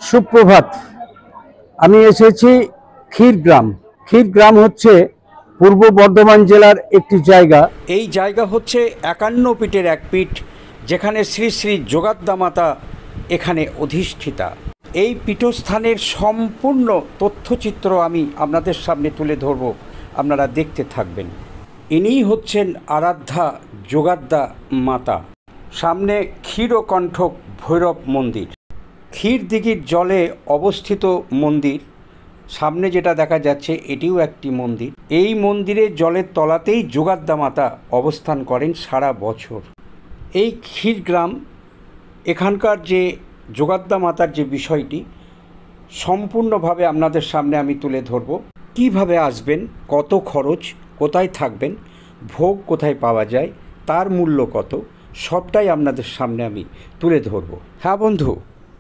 সুপ্রভাত। আমি এসেছি ক্ষীরগ্রাম। ক্ষীরগ্রাম হচ্ছে পূর্ব বর্ধমান জেলার একটি জায়গা। এই জায়গা হচ্ছে 51 পীঠের এক পীঠ, যেখানে শ্রী শ্রী যোগাদ্দা মাতা এখানে অধিষ্ঠিতা। এই পীঠস্থানের সম্পূর্ণ তথ্যচিত্র আমি আপনাদের সামনে তুলে ধরব, আপনারা দেখতে থাকবেন। ইনিই হচ্ছেন আরাধ্যা যোগাদ্দা মাতা। সামনে ক্ষীরকণ্ঠক ভৈরব মন্দির, ক্ষীরদিঘির জলে অবস্থিত মন্দির। সামনে যেটা দেখা যাচ্ছে এটিও একটি মন্দির। এই মন্দিরের জলের তলাতেই যোগাদ্দা মাতা অবস্থান করেন সারা বছর। এই ক্ষীরগ্রাম, এখানকার যে যোগাদ্দা মাতার যে বিষয়টি সম্পূর্ণভাবে আপনাদের সামনে আমি তুলে ধরব। কিভাবে আসবেন, কত খরচ, কোথায় থাকবেন, ভোগ কোথায় পাওয়া যায়, তার মূল্য কত, সবটাই আপনাদের সামনে আমি তুলে ধরব। হ্যাঁ বন্ধু,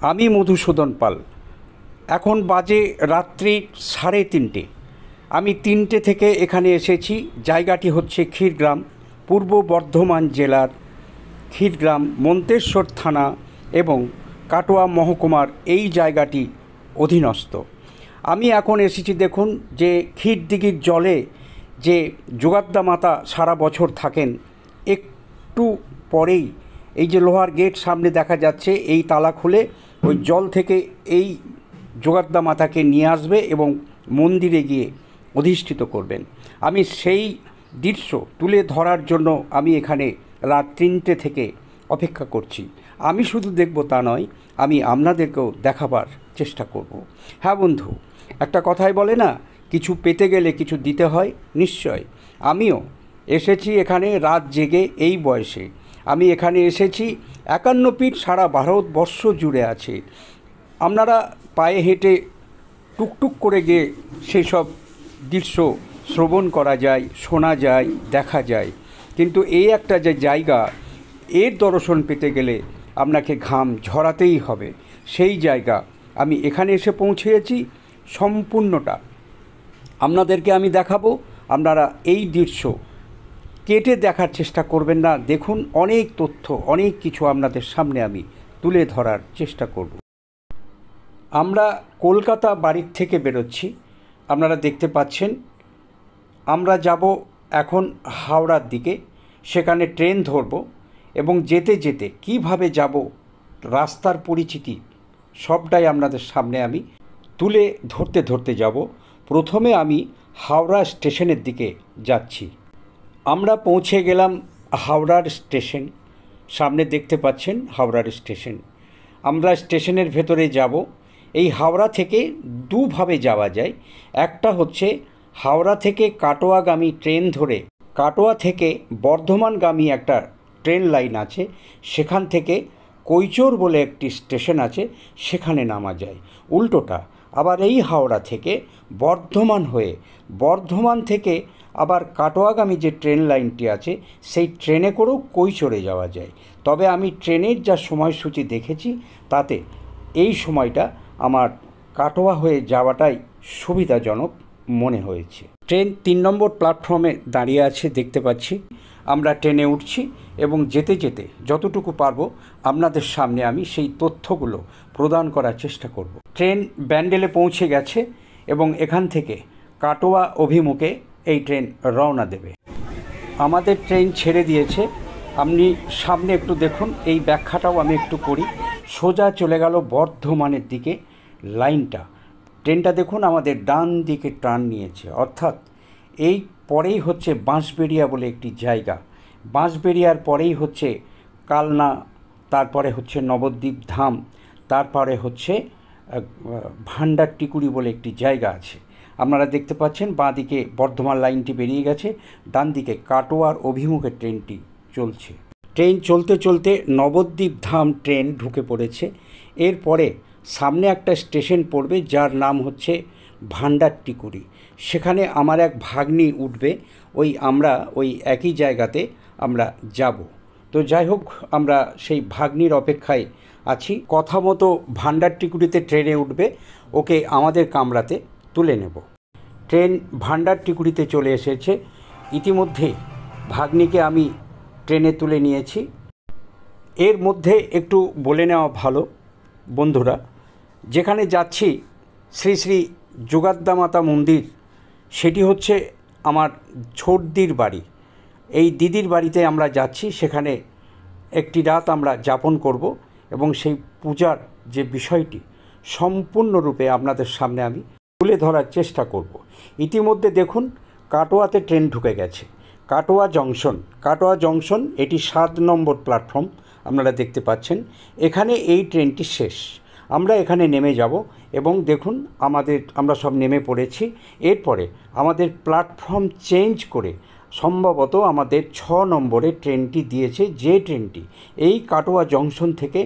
আমি মধুসূদন পাল। এখন বাজে রাত্রি 3:30। আমি 3টে থেকে এখানে এসেছি। জায়গাটি হচ্ছে ক্ষীরগ্রাম, পূর্ব বর্ধমান জেলার ক্ষীরগ্রাম, মন্তেশ্বর থানা এবং কাটোয়া মহকুমার এই জায়গাটি অধীনস্থ। আমি এখন এসেছি, দেখুন যে ক্ষীরদিঘির জলে যে যোগাদ্দা মাতা সারা বছর থাকেন। একটু পরেই এই যে লোহার গেট সামনে দেখা যাচ্ছে, এই তালা খুলে ওই জল থেকে এই যোগাদ্দা মাতাকে নিয়ে আসবে এবং মন্দিরে গিয়ে অধিষ্ঠিত করবেন। আমি সেই দৃশ্য তুলে ধরার জন্য আমি এখানে রাত 3টে থেকে অপেক্ষা করছি। আমি শুধু দেখব তা নয়, আমি আপনাদেরকেও দেখাবার চেষ্টা করব। হ্যাঁ বন্ধু, একটা কথাই বলে না, কিছু পেতে গেলে কিছু দিতে হয়। নিশ্চয় আমিও এসেছি এখানে রাত জেগে। এই বয়সে আমি এখানে এসেছি। 51 পীঠ সারা ভারতবর্ষ জুড়ে আছে। আপনারা পায়ে হেঁটে টুকটুক করে গিয়ে সেই সব দৃশ্য শ্রবণ করা যায়, শোনা যায়, দেখা যায়। কিন্তু এই একটা যে জায়গা, এর দর্শন পেতে গেলে আপনাকে ঘাম ঝরাতেই হবে। সেই জায়গা আমি এখানে এসে পৌঁছেছি। সম্পূর্ণটা আপনাদেরকে আমি দেখাবো। আপনারা এই দৃশ্য কেটে দেখার চেষ্টা করবেন না। দেখুন, অনেক তথ্য, অনেক কিছু আপনাদের সামনে আমি তুলে ধরার চেষ্টা করব। আমরা কলকাতা বাড়ির থেকে বেরোচ্ছি, আপনারা দেখতে পাচ্ছেন। আমরা যাব এখন হাওড়ার দিকে, সেখানে ট্রেন ধরব এবং যেতে যেতে কিভাবে যাব, রাস্তার পরিচিতি সবটাই আপনাদের সামনে আমি তুলে ধরতে যাব। প্রথমে আমি হাওড়া স্টেশনের দিকে যাচ্ছি। আমরা পৌঁছে গেলাম হাওড়ার স্টেশন। সামনে দেখতে পাচ্ছেন হাওড়ার স্টেশন। আমরা স্টেশনের ভেতরে যাব। এই হাওড়া থেকে দুভাবে যাওয়া যায়। একটা হচ্ছে হাওড়া থেকে কাটোয়াগামী ট্রেন ধরে, কাটোয়া থেকে বর্ধমানগামী একটা ট্রেন লাইন আছে, সেখান থেকে কৈচোর বলে একটি স্টেশন আছে, সেখানে নামা যায়। উল্টোটা আবার এই হাওড়া থেকে বর্ধমান হয়ে, বর্ধমান থেকে আবার কাটোয়াগামী যে ট্রেন লাইনটি আছে, সেই ট্রেনে করেও কৈচোরে যাওয়া যায়। তবে আমি ট্রেনের যা সময়সূচি দেখেছি, তাতে এই সময়টা আমার কাটোয়া হয়ে যাওয়াটাই সুবিধাজনক মনে হয়েছে। ট্রেন 3 নম্বর প্ল্যাটফর্মে দাঁড়িয়ে আছে, দেখতে পাচ্ছি। আমরা ট্রেনে উঠছি এবং যেতে যেতে যতটুকু পারবো আপনাদের সামনে আমি সেই তথ্যগুলো প্রদান করার চেষ্টা করব। ট্রেন ব্যান্ডেলে পৌঁছে গেছে এবং এখান থেকে কাটোয়া অভিমুখে এই ট্রেন রওনা দেবে। আমাদের ট্রেন ছেড়ে দিয়েছে। আপনি সামনে একটু দেখুন, এই ব্যাখ্যাটাও আমি একটু করি। সোজা চলে গেল বর্ধমানের দিকে লাইনটা। ট্রেনটা দেখুন আমাদের ডান দিকে টার্ন নিয়েছে, অর্থাৎ এই পরেই হচ্ছে বাঁশবেড়িয়া বলে একটি জায়গা। বাঁশবেড়িয়ার পরেই হচ্ছে কালনা, তারপরে হচ্ছে নবদ্বীপ ধাম, তারপরে হচ্ছে ভান্ডারটিকুড়ি বলে একটি জায়গা আছে। আপনারা দেখতে পাচ্ছেন বাঁ দিকে বর্ধমান লাইনটি বেরিয়ে গেছে, ডান দিকে কাটোয়ার অভিমুখে ট্রেনটি চলছে। ট্রেন চলতে চলতে নবদ্বীপ ধাম ট্রেন ঢুকে পড়েছে। এরপরে সামনে একটা স্টেশন পড়বে, যার নাম হচ্ছে ভান্ডারটিকুড়ি। সেখানে আমার এক ভাগ্নি উঠবে। আমরা ওই একই জায়গাতে আমরা যাব। তো যাই হোক, আমরা সেই ভাগ্নির অপেক্ষায় আছি। কথা মতো ভান্ডারটিকুড়িতে ট্রেনে উঠবে, ওকে আমাদের কামরাতে তুলে নেব। ট্রেন ভান্ডারটিকুড়িতে চলে এসেছে। ইতিমধ্যে ভাগ্নিকে আমি ট্রেনে তুলে নিয়েছি। এর মধ্যে একটু বলে নেওয়া ভালো বন্ধুরা, যেখানে যাচ্ছি শ্রী শ্রী যোগাদ্দামাতা মন্দির, সেটি হচ্ছে আমার ছোটদির বাড়ি। এই দিদির বাড়িতে আমরা যাচ্ছি, সেখানে একটি রাত আমরা যাপন করব এবং সেই পূজার যে বিষয়টি সম্পূর্ণরূপে আপনাদের সামনে আমি তুলে ধরার চেষ্টা করব। ইতিমধ্যে দেখুন কাটোয়াতে ট্রেন ঢুকে গেছে। কাটোয়া জংশন এটি 7 নম্বর প্ল্যাটফর্ম আপনারা দেখতে পাচ্ছেন। এখানে এই ট্রেনটি শেষ। আমরা এখানে নেমে যাব এবং দেখুন আমরা সব নেমে পড়েছি। এরপরে আমাদের প্ল্যাটফর্ম চেঞ্জ করে সম্ভবত আমাদের 6 নম্বরে ট্রেনটি দিয়েছে, যে ট্রেনটি এই কাটোয়া জংশন থেকে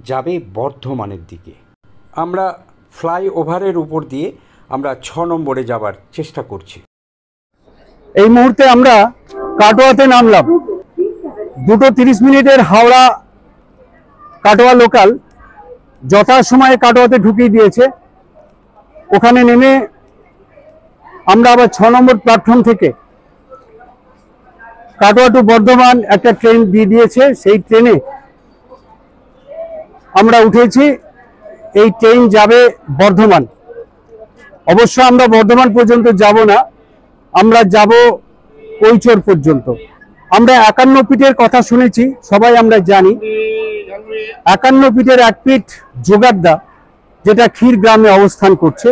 যাবে বর্ধমানের দিকে। আমরা ফ্লাইওভারের উপর দিয়ে আমরা 6 নম্বরে যাবার চেষ্টা করছি। এই মুহূর্তে আমরা কাটোয়াতে নামলাম। 2:30 মিনিটের হাওড়া কাটোয়া লোকাল যথাসময়ে কাটোয়াতে ঢুকিয়ে দিয়েছে। ওখানে নেমে আমরা আবার 6 নম্বর প্ল্যাটফর্ম থেকে কাটোয়া টু বর্ধমান একটা ট্রেন দিয়ে দিয়েছে। সেই ট্রেনে আমরা উঠেছি। এই ট্রেন যাবে বর্ধমান। অবশ্য আমরা বর্ধমান পর্যন্ত যাব না, আমরা যাব কৈচোর পর্যন্ত। আমরা 51 পীঠের কথা শুনেছি, সবাই আমরা জানি। 51 পীঠের এক পীঠ যোগাদ্দা, যেটা ক্ষীরগ্রামে অবস্থান করছে,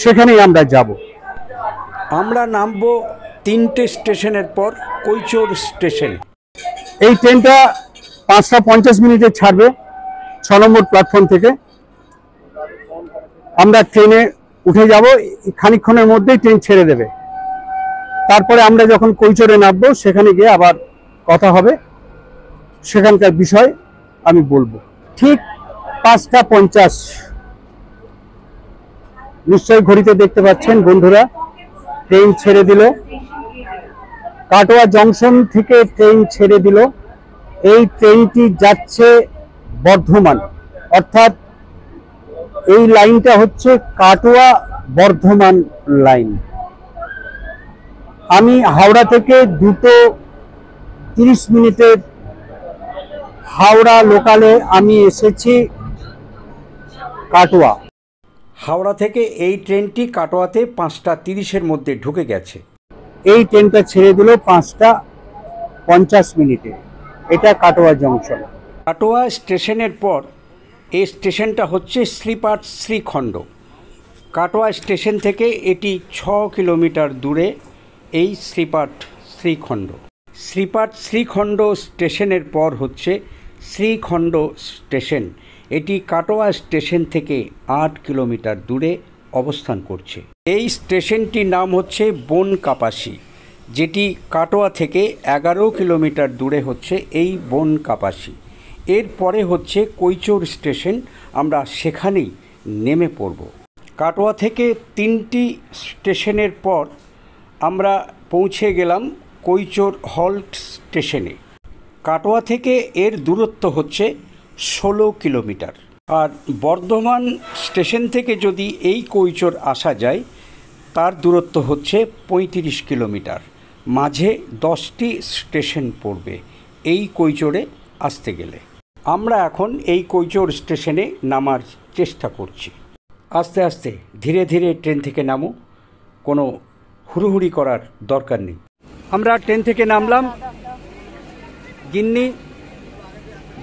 সেখানেই আমরা যাব। আমরা নামবো 3টে স্টেশনের পর কৈচোর স্টেশন। এই ট্রেনটা 5:50 মিনিটে ছাড়বে 6 নম্বর প্ল্যাটফর্ম থেকে। আমরা ট্রেনে উঠে যাব, খানিকক্ষণের মধ্যেই ট্রেন ছেড়ে দেবে। তারপরে আমরা যখন কৈচোরে নামবো, সেখানে গিয়ে আবার কথা হবে, সেখানকার বিষয় আমি বলবো। ঠিক 5:50 নিশ্চয়ই ঘড়িতে দেখতে পাচ্ছেন বন্ধুরা, ট্রেন ছেড়ে দিল। কাটোয়া জংশন থেকে ট্রেন ছেড়ে দিল। এই ট্রেনটি যাচ্ছে বর্ধমান, অর্থাৎ এই লাইনটা হচ্ছে কাটোয়া বর্ধমান লাইন। আমি হাওড়া থেকে 2:30 মিনিটের হাওড়া লোকালে আমি এসেছি কাটোয়া। হাওড়া থেকে এই ট্রেনটি কাটোয়াতে 5:30-এর মধ্যে ঢুকে গেছে। এই ট্রেনটা ছেড়ে দিল 5:50 মিনিটে। এটা কাটোয়া জংশন। কাটোয়া স্টেশনের পর এই স্টেশনটা হচ্ছে শ্রীপাঠ শ্রীখণ্ড। কাটোয়া স্টেশন থেকে এটি 6 কিলোমিটার দূরে এই শ্রীপাঠ শ্রীখণ্ড। শ্রীপাঠ শ্রীখণ্ড স্টেশনের পর হচ্ছে শ্রীখণ্ড স্টেশন। এটি কাটোয়া স্টেশন থেকে 8 কিলোমিটার দূরে অবস্থান করছে। এই স্টেশনটির নাম হচ্ছে বনকাপাসি, যেটি কাটোয়া থেকে 11 কিলোমিটার দূরে হচ্ছে এই বনকাপাসি। এরপরে হচ্ছে কৈচোর স্টেশন, আমরা সেখানেই নেমে পড়ব। কাটোয়া থেকে 3টি স্টেশনের পর আমরা পৌঁছে গেলাম কৈচোর হল্ট স্টেশনে। কাটোয়া থেকে এর দূরত্ব হচ্ছে 16 কিলোমিটার। আর বর্ধমান স্টেশন থেকে যদি এই কৈচোর আসা যায়, তার দূরত্ব হচ্ছে 35 কিলোমিটার। মাঝে 10টি স্টেশন পড়বে এই কৈচোরে আসতে গেলে। আমরা এখন এই কৈচোর স্টেশনে নামার চেষ্টা করছি। আস্তে আস্তে ধীরে ধীরে ট্রেন থেকে নামো, কোনো হুড়োহুড়ি করার দরকার নেই। আমরা ট্রেন থেকে নামলাম। গিন্নি,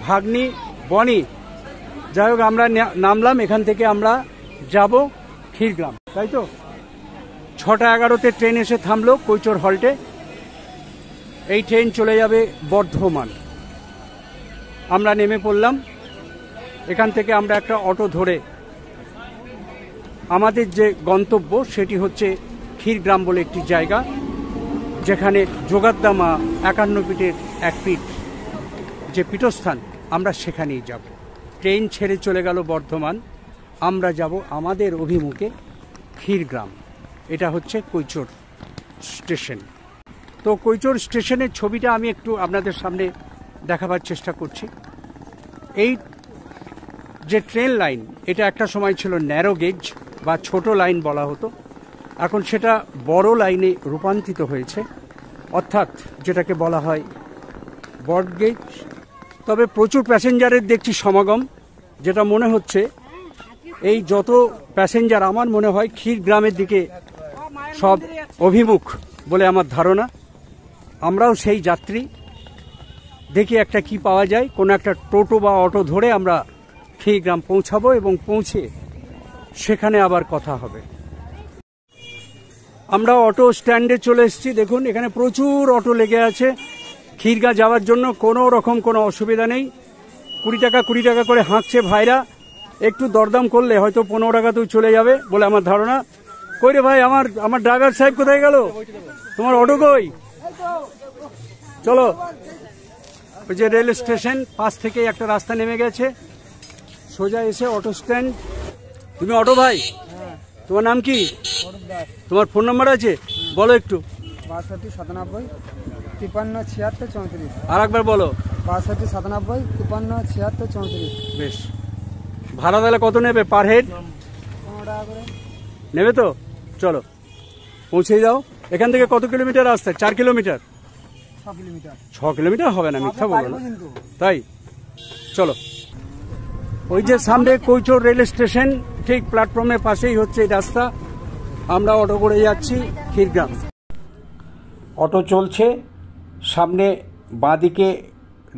ভাগ্নি, বনি, যাই হোক আমরা নামলাম। এখান থেকে আমরা যাব ক্ষীরগ্রাম, তাই তো। 6:11-তে ট্রেন এসে থামলো কৈচোর হল্টে। এই ট্রেন চলে যাবে বর্ধমান। আমরা নেমে পড়লাম। এখান থেকে আমরা একটা অটো ধরে আমাদের যে গন্তব্য সেটি হচ্ছে ক্ষীরগ্রাম বলে একটি জায়গা, যেখানে যোগাদ্দা মা 51 পীঠের এক পীঠ, যে পীঠস্থান, আমরা সেখানেই যাব। ট্রেন ছেড়ে চলে গেল বর্ধমান। আমরা যাব আমাদের অভিমুখে ক্ষীরগ্রাম। এটা হচ্ছে কৈচোর স্টেশন। তো কৈচোর স্টেশনের ছবিটা আমি একটু আপনাদের সামনে দেখাবার চেষ্টা করছি। এই যে ট্রেন লাইন, এটা একটা সময় ছিল ন্যারো গেজ বা ছোট লাইন বলা হতো। এখন সেটা বড় লাইনে রূপান্তরিত হয়েছে, অর্থাৎ যেটাকে বলা হয় ব্রড গেজ। তবে প্রচুর প্যাসেঞ্জারের দেখছি সমাগম, যেটা মনে হচ্ছে এই যত প্যাসেঞ্জার আমার মনে হয় ক্ষীরগ্রামের দিকে সব অভিমুখ বলে আমার ধারণা। আমরাও সেই যাত্রী। দেখি একটা কি পাওয়া যায়, কোনো একটা টোটো বা অটো ধরে আমরা ক্ষীরগ্রাম পৌঁছাবো এবং পৌঁছে সেখানে আবার কথা হবে। আমরা অটো স্ট্যান্ডে চলে এসেছি। দেখুন এখানে প্রচুর অটো লেগে আছে। ক্ষীরগাঁ যাওয়ার জন্য কোনো রকম কোনো অসুবিধা নেই। 20 টাকা করে হাঁকছে ভাইরা। একটু দরদাম করলে হয়তো 15 টাকাতেও চলে যাবে বলে আমার ধারণা। কই রে ভাই, আমার ড্রাইভার সাহেব কোথায় গেল? তোমার অটো কই? চলো। ওই যে রেল স্টেশন পাশ থেকে একটা রাস্তা নেমে গেছে, সোজা এসে অটো স্ট্যান্ড। তুমি অটো ভাই? তোমার নাম কি? তোমার ফোন নাম্বার আছে? বলো একটু। 62 97 53 76 34। আর একবার বলো। 62 97 53 76 34। বেশ। ভাড়া তাহলে কত নেবে পার হেড? 15 টাকা করে নেবে তো? চলো পৌঁছে যাও। এখান থেকে কত কিলোমিটার রাস্তা? 4 কিলোমিটার। 6 কিলোমিটার। 6 কিলোমিটার হবে না, মিথ্যা বলবো না। কিন্তু তাই চলো। ওই যে সামনে কৈচর রেল স্টেশন, ঠিক প্ল্যাটফর্মের পাশেই হচ্ছে এই রাস্তা। আমরা অটো করে যাচ্ছি ক্ষীরগ্রাম। অটো চলছে, সামনে বাঁদিকে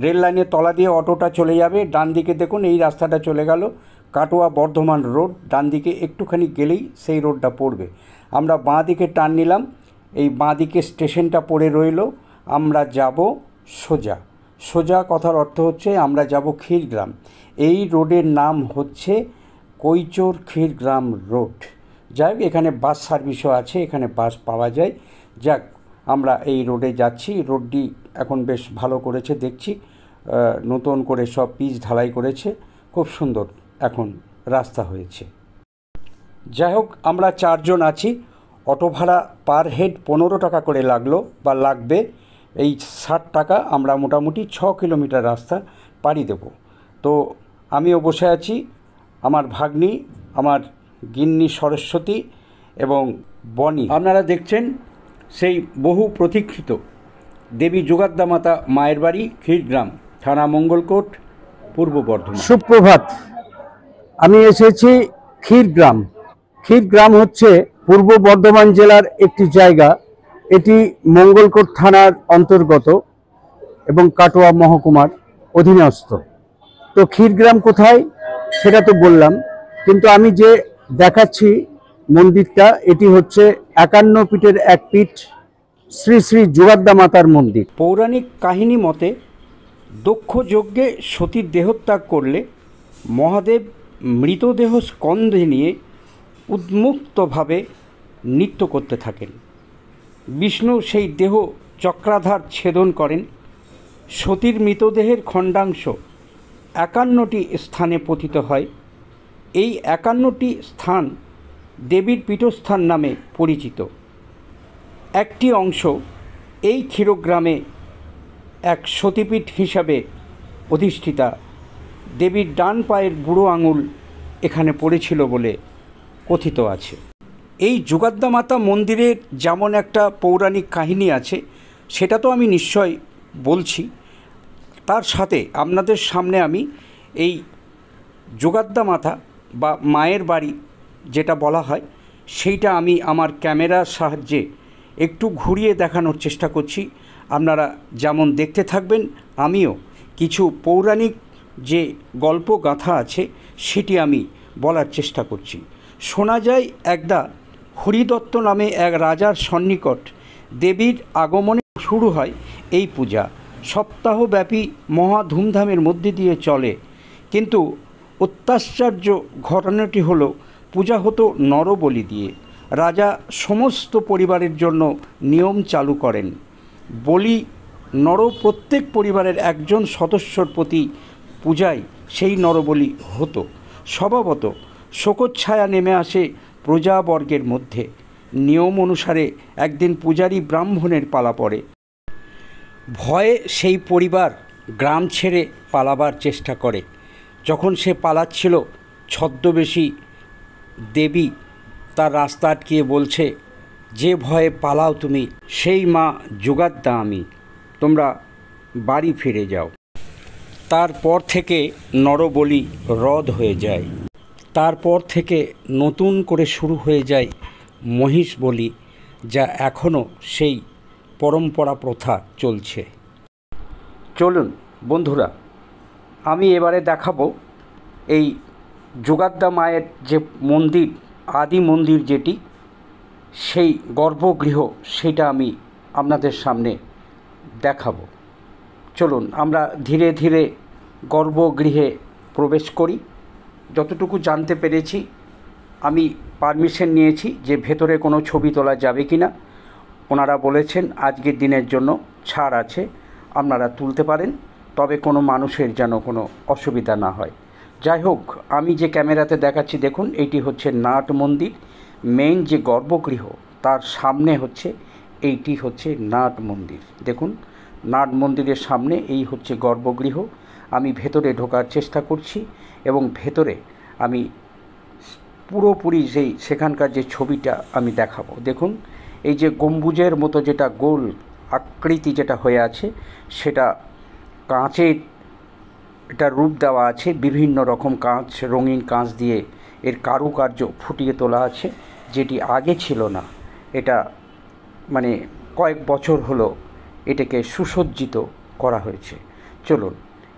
রেল লাইনের তলা দিয়ে অটোটা চলে যাবে। ডান দিকে দেখুন এই রাস্তাটা চলে গেল কাটোয়া বর্ধমান রোড। ডান দিকে একটুখানি গেলেই সেই রোডটা পড়বে। আমরা বাঁ দিকে টার্ন নিলাম, এই বাঁ দিকে স্টেশনটা পড়ে রইল। আমরা যাব সোজা। সোজা কথার অর্থ হচ্ছে আমরা যাব ক্ষীরগ্রাম। এই রোডের নাম হচ্ছে কৈচর ক্ষীরগ্রাম রোড। যাই হোক, এখানে বাস সার্ভিসও আছে, এখানে বাস পাওয়া যায়। যাক, আমরা এই রোডে যাচ্ছি। রোডটি এখন বেশ ভালো করেছে দেখছি, নতুন করে সব পিচ ঢালাই করেছে, খুব সুন্দর এখন রাস্তা হয়েছে। যাই হোক, আমরা 4 জন আছি। অটো ভাড়া পার হেড 15 টাকা করে লাগলো বা লাগবে। এই 60 টাকা আমরা মোটামুটি 6 কিলোমিটার রাস্তা পাড়ি দেব। তো আমিও বসে আছি, আমার ভাগ্নি, আমার গিন্নি সরস্বতী এবং বনি। আপনারা দেখছেন সেই বহু প্রতীক্ষিত দেবী যোগাদ্দা মাতা মায়ের বাড়ি ক্ষীরগ্রাম, থানা মঙ্গলকোট, পূর্ব বর্ধমান। সুপ্রভাত। আমি এসেছি ক্ষীরগ্রাম। ক্ষীরগ্রাম হচ্ছে পূর্ব বর্ধমান জেলার একটি জায়গা। এটি মঙ্গলকোট থানার অন্তর্গত এবং কাটোয়া মহকুমার অধীনস্থ। তো ক্ষীরগ্রাম কোথায় সেটা তো বললাম, কিন্তু আমি যে দেখাচ্ছি মন্দিরটা, এটি হচ্ছে 51 পীঠের এক পীঠ, শ্রী শ্রী যোগাদ্দা মাতার মন্দির। পৌরাণিক কাহিনী মতে দক্ষ যজ্ঞে সতীর দেহত্যাগ করলে মহাদেব মৃতদেহ স্কন্ধে নিয়ে উন্মুক্তভাবে নৃত্য করতে থাকেন। বিষ্ণু সেই দেহ চক্রাধার ছেদন করেন। সতীর মৃতদেহের খণ্ডাংশ 51টি স্থানে পতিত হয়। এই 51টি স্থান দেবীর পীঠস্থান নামে পরিচিত। একটি অংশ এই ক্ষীরগ্রামে এক সতীপীঠ হিসাবে অধিষ্ঠিতা। দেবীর ডান পায়ের বুড়ো আঙুল এখানে পড়েছিল বলে কথিত আছে। এই যোগাদ্দা মাতা মন্দিরের যেমন একটা পৌরাণিক কাহিনী আছে, সেটা তো আমি নিশ্চয় বলছি। তার সাথে আপনাদের সামনে আমি এই যোগাদ্দা মাতা বা মায়ের বাড়ি যেটা বলা হয়, সেইটা আমি আমার ক্যামেরার সাহায্যে একটু ঘুরিয়ে দেখানোর চেষ্টা করছি। আপনারা যেমন দেখতে থাকবেন, আমিও কিছু পৌরাণিক যে গল্প গাথা আছে সেটি আমি বলার চেষ্টা করছি। শোনা যায় একদা হরিদত্ত নামে এক রাজার সন্নিকট দেবীর আগমনে শুরু হয় এই পূজা। সপ্তাহব্যাপী মহা ধুমধামের মধ্যে দিয়ে চলে, কিন্তু অত্যাশ্চর্য ঘটনাটি হলো পূজা হতো নরবলি দিয়ে। রাজা সমস্ত পরিবারের জন্য নিয়ম চালু করেন। বলি নর প্রত্যেক পরিবারের একজন সদস্যর প্রতি পূজায় সেই নরবলি হতো। স্বভাবত শোকচ্ছায়া নেমে আসে প্রজাবর্গের মধ্যে। নিয়ম অনুসারে একদিন পূজারী ব্রাহ্মণের পালা পড়ে। ভয়ে সেই পরিবার গ্রাম ছেড়ে পালাবার চেষ্টা করে। যখন সে পালাচ্ছিল, ছদ্মবেশী দেবী তার রাস্তা আটকিয়ে বলছে, যে ভয়ে পালাও তুমি, সেই মা যোগাদ্দা আমি, তোমরা বাড়ি ফিরে যাও। তারপর থেকে নরবলি রদ হয়ে যায়। তারপর থেকে নতুন করে শুরু হয়ে যায় মহিষ বলি, যা এখনও সেই পরম্পরা প্রথা চলছে। চলুন বন্ধুরা, আমি এবারে দেখাবো এই যোগাদ্দা মায়ের যে মন্দির, আদি মন্দির যেটি, সেই গর্ভগৃহ, সেটা আমি আপনাদের সামনে দেখাবো। চলুন আমরা ধীরে ধীরে গর্ভগৃহে প্রবেশ করি। যতটুকু জানতে পেরেছি, আমি পারমিশন নিয়েছি যে ভেতরে কোনো ছবি তোলা যাবে কি না। ওনারা বলেছেন আজকের দিনের জন্য ছাড় আছে, আপনারা তুলতে পারেন, তবে কোনো মানুষের যেন কোনো অসুবিধা না হয়। যাই হোক, আমি যে ক্যামেরাতে দেখাচ্ছি দেখুন, এইটি হচ্ছে নাট মন্দির। মেইন যে গর্ভগৃহ তার সামনে হচ্ছে এইটি হচ্ছে নাট মন্দির। দেখুন, নাট মন্দিরের সামনে এই হচ্ছে গর্ভগৃহ। আমি ভেতরে ঢোকার চেষ্টা করছি এবং ভেতরে আমি পুরোপুরি সেখানকার যে ছবিটা আমি দেখাবো। দেখুন, এই যে গম্বুজের মতো যেটা গোল আকৃতি যেটা হয়ে আছে, সেটা কাঁচের এটা রূপ দেওয়া আছে, বিভিন্ন রকম কাঁচ, রঙিন কাঁচ দিয়ে এর কারুকার্য ফুটিয়ে তোলা আছে, যেটি আগে ছিল না। এটা মানে কয়েক বছর হলো এটাকে সুসজ্জিত করা হয়েছে। চলুন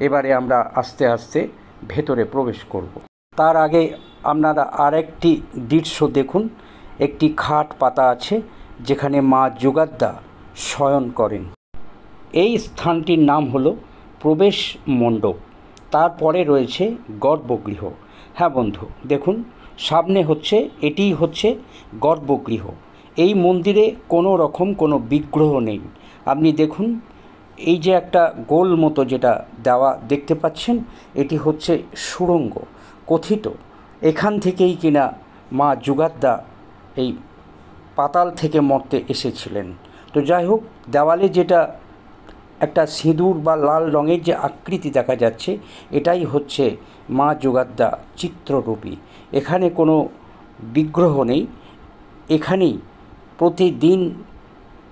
এবারে আমরা আস্তে আস্তে ভেতরে প্রবেশ করব। তার আগে আপনারা আরেকটি দৃশ্য দেখুন। একটি খাট পাতা আছে যেখানে মা যোগাদ্দা শয়ন করেন। এই স্থানটির নাম হলো প্রবেশ মণ্ডপ, তারপরে রয়েছে গর্ভগৃহ। হ্যাঁ বন্ধু, দেখুন সামনে হচ্ছে, এটিই হচ্ছে গর্ভগৃহ। এই মন্দিরে কোনো রকম কোনো বিগ্রহ নেই। আপনি দেখুন, এই যে একটা গোল মতো যেটা দেওয়া দেখতে পাচ্ছেন, এটি হচ্ছে সুড়ঙ্গ। কথিত এখান থেকেই কিনা মা যোগাদ্দা এই পাতাল থেকে মর্তে এসেছিলেন। তো যাই হোক, দেওয়ালে যেটা একটা সিঁদুর বা লাল রঙের যে আকৃতি দেখা যাচ্ছে, এটাই হচ্ছে মা যোগাদ্দা চিত্ররূপী। এখানে কোনো বিগ্রহ নেই। এখানেই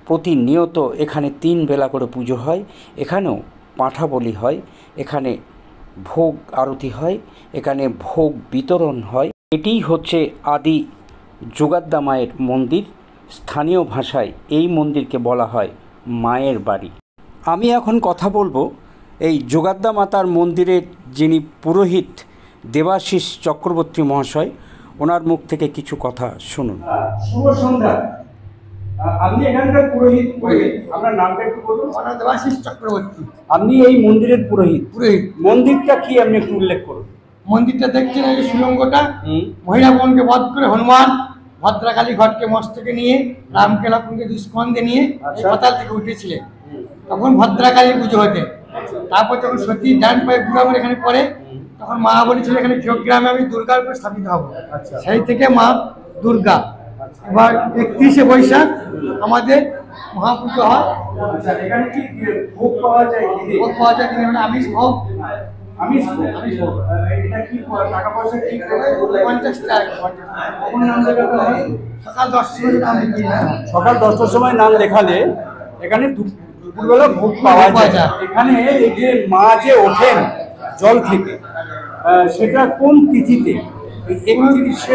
প্রতিনিয়ত এখানে 3 বেলা করে পুজো হয়। এখানেও পাঁঠা বলি হয়, এখানে ভোগ আরতি হয়, এখানে ভোগ বিতরণ হয়। এটিই হচ্ছে আদি যোগাদ্দা মায়ের মন্দির। স্থানীয় ভাষায় এই মন্দিরকে বলা হয় মায়ের বাড়ি। আমি এখন কথা বলবো এই যোগাদ্দা মাতার মন্দিরের যিনি পুরোহিত দেবাশিস চক্রবর্তী মহাশয়, ওনার মুখ থেকে কিছু কথা শুনুন। শুভ সন্ধ্যা। আপনি এখানকার পুরোহিত, আপনার নামটা একটু বলুন। আমার দেবাশিস চক্রবর্তী। আপনি এই মন্দিরের পুরোহিত। মন্দিরটা কি আপনি একটু উল্লেখ করুন। মন্দিরটা দেখছেন, এই সুড়ঙ্গটা মহিলা বোনকে বধ করে হনুমান ভদ্রাকালী ঘটকে মস্তকে নিয়ে রামকে লক্ষ্মণকে দুষ্কন্দে নিয়ে পাতাল থেকে উঠেছিলেন। তখন ভদ্রাকালী পুজো হতেন। তারপর যখন সতী ডান পায়ে বুড়ামুড়ি এখানে পড়ে, তখন মা বলেছিল এখানে গ্রামে আমি দুর্গার উপরে স্থাপিত হব। সেই থেকে মা দুর্গা। এবার 31শে বৈশাখ আমাদের মহাপুজো হয়। এখানে কি ভোগ পাওয়া যায়? ভোগ পাওয়া যায়, আমিষ ভোগ। আমিষ ভোগ। এটা কি টাকা পয়সা কি? 50 টাকা। কখন নাম লেখাতে হয়? সকাল 10টার সময় নাম লিখিয়ে দেয়। সকাল 10টার সময় নাম লেখালে এখানে দুপুরবেলা ভোগ পাওয়া যায়। এখানে এই যে মা যে ওঠেন জল থেকে, সেটা কোন তিথিতে? 31শে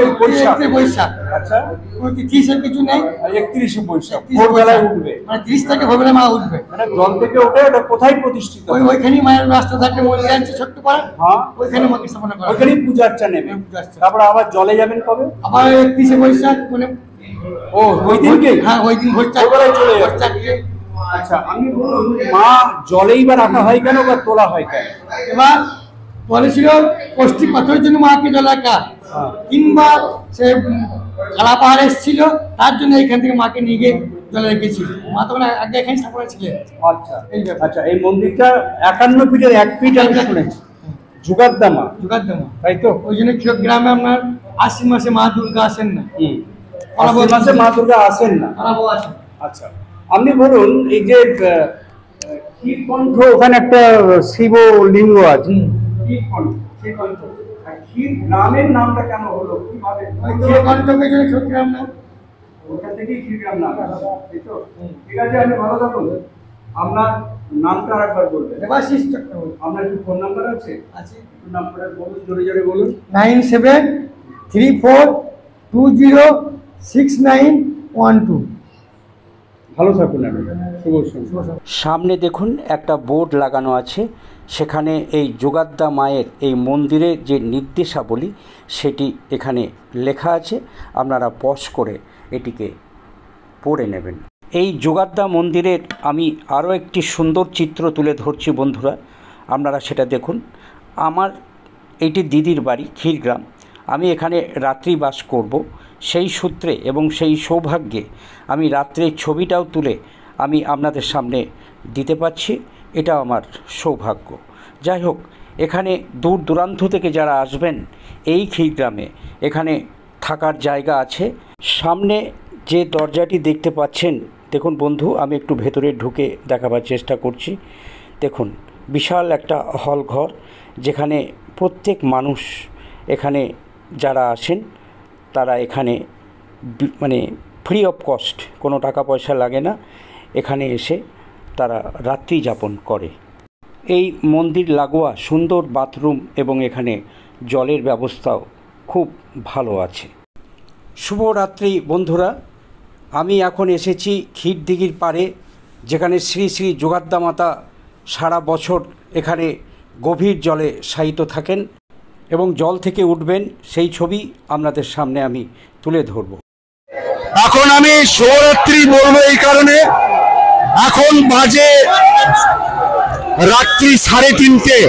বৈশাখ। আচ্ছা, কোনো তিথিসের কিছু নেই। 31শে বৈশাখ ভোরবেলায় উঠবে, মানে 30 থেকে ভোরবেলা মা উঠবে। মানে জল থেকে ওঠে। ওটা কোথায় প্রতিষ্ঠিত? ওইখানেই মায়ের রাস্তা থাকে, মন্দির আছে ছোট্ট পাড়া। হ্যাঁ, ওইখানে মাকে স্থাপনা করা। ওইখানেই পূজার্চা নেবে। তারপর আবার জলে যাবেন কবে? আবার 31শে বৈশাখ, মানে ও ওই দিনকে? হ্যাঁ, ওই দিন ভোর 4টায় চলে যাবে। 4টায়। আচ্ছা, আমি বলুন, মা জলেই বা রাখা হয় কেন বা তোলা হয় কেন? এবার বলেছিল কষ্টি পাথরের জন্য মাকে জল রাখা, কিংবা সে খালা পাহাড় এসেছিল তার জন্য এখান থেকে মাকে নিয়ে গিয়ে জলে রেখেছিল। মা তখন আগে এখানে স্থাপনা ছিলেন। আচ্ছা, আচ্ছা, এই মন্দিরটা 51 ফিটের 1 ফিট আমি শুনেছি। যোগাদ্দা মা, তাই তো? ওই জন্য গ্রামে আপনার আশ্বিন মাসে মা দুর্গা আসেন না। আশ্বিন মাসে মা দুর্গা আসেন না। আসেন। আচ্ছা, আপনি বলুন, এই যে ক্ষীরকণ্ঠ, ওখানে একটা শিবলিঙ্গ আছে। ক্ষীরকণ্ঠ গ্রামের নামটা কেন হলো? কিভাবে? ক্ষীরকণ্ঠকে যদি ক্ষীরগ্রাম নাম, ওখান থেকেই ক্ষীরগ্রাম নাম। ঠিক আছে, আপনি ভালো থাকুন। আপনার নামটা আরেকবার বলবেন। দেবাশিস চক্রবর্তী। আপনার কি ফোন নাম্বার আছে? আছে। নাম্বারটা বলুন, জোরে জোরে বলুন। 97 34206912। ভালো থাকুন। আমি শুভ সন্ধ্যা। সামনে দেখুন একটা বোর্ড লাগানো আছে, সেখানে এই যোগাদ্দা মায়ের এই মন্দিরের যে নির্দেশাবলী সেটি এখানে লেখা আছে। আপনারা পজ করে এটিকে পড়ে নেবেন। এই যোগাদ্দা মন্দিরের আমি আরও একটি সুন্দর চিত্র তুলে ধরছি বন্ধুরা, আপনারা সেটা দেখুন। আমার এটি দিদির বাড়ি ক্ষীরগ্রাম, আমি এখানে রাত্রি বাস করব। সেই সূত্রে এবং সেই সৌভাগ্যে আমি রাত্রের ছবিটাও তুলে আমি আপনাদের সামনে দিতে পারছি, এটা আমার সৌভাগ্য। যাই হোক, এখানে দূর দূরান্ত থেকে যারা আসবেন এই ক্ষীরগ্রামে, এখানে থাকার জায়গা আছে। সামনে যে দরজাটি দেখতে পাচ্ছেন, দেখুন বন্ধু, আমি একটু ভেতরে ঢুকে দেখাবার চেষ্টা করছি। দেখুন, বিশাল একটা হল ঘর, যেখানে প্রত্যেক মানুষ এখানে যারা আসেন তারা এখানে মানে ফ্রি অফ কস্ট, কোনো টাকা পয়সা লাগে না, এখানে এসে তারা রাত্রি যাপন করে। এই মন্দির লাগোয়া সুন্দর বাথরুম এবং এখানে জলের ব্যবস্থাও খুব ভালো আছে। শুভরাত্রি বন্ধুরা, আমি এখন এসেছি ক্ষীরদিঘির পাড়ে, যেখানে শ্রী শ্রী যোগাদ্দা মাতা সারা বছর এখানে গভীর জলে শায়িত থাকেন এবং জল থেকে উঠবেন, সেই ছবি আপনাদের সামনে আমি তুলে ধরব। এখন আমি শিবরাত্রি বলবো এই কারণে, এখন বাজে রাত্রি 3:30।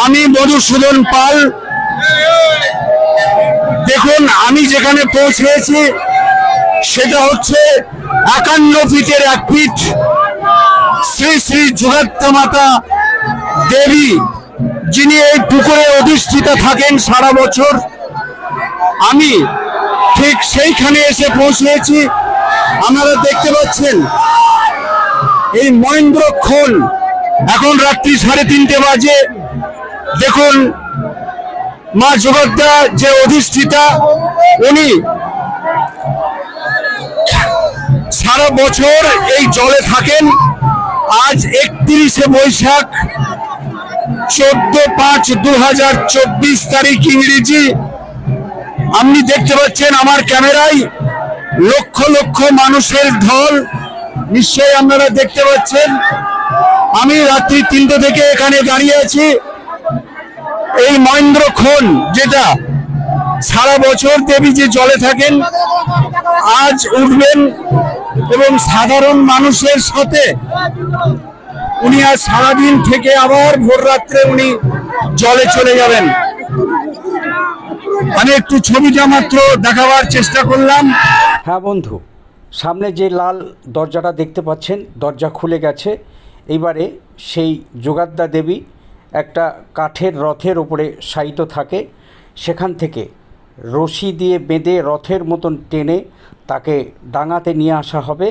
আমি মধুসূদন পাল। দেখুন, আমি যেখানে পৌঁছেছি সেটা হচ্ছে 51 ফিটের এক ফিট শ্রী শ্রী যোগাদ্দা মাতা দেবী, যিনি এই পুকুরে অধিষ্ঠিতা থাকেন সারা বছর। আমি ঠিক সেইখানে এসে পৌঁছেছি। আপনারা দেখতে পাচ্ছেন এই মহেন্দ্রক্ষণ, এখন রাত্রি 3:30 বাজে। দেখুন, মা যোগাদ্দা যে অধিষ্ঠিতা, উনি সারা বছর এই জলে থাকেন। আজ 31শে বৈশাখ 14/5/2024 তারিখ ইংরেজি। আপনি দেখতে পাচ্ছেন আমার ক্যামেরায় লক্ষ লক্ষ মানুষের ঢল, নিশ্চয়ই আপনারা দেখতে পাচ্ছেন। আমি রাত্রি 3টে থেকে এখানে দাঁড়িয়ে আছি। এই মহেন্দ্রক্ষণ, যেটা সারা বছর দেবী যে জলে থাকেন, আজ উঠবেন এবং সাধারণ মানুষের সাথে উনি আজ সারাদিন থেকে আবার ভোর রাত্রে উনি জলে চলে যাবেন। আমি একটু ছবিটা মাত্র দেখাবার চেষ্টা করলাম। হ্যাঁ বন্ধু, সামনে যে লাল দরজাটা দেখতে পাচ্ছেন, দরজা খুলে গেছে। এইবারে সেই যোগাদ্দা দেবী একটা কাঠের রথের ওপরে শায়িত থাকে, সেখান থেকে রশি দিয়ে বেঁধে রথের মতন টেনে তাকে ডাঙাতে নিয়ে আসা হবে,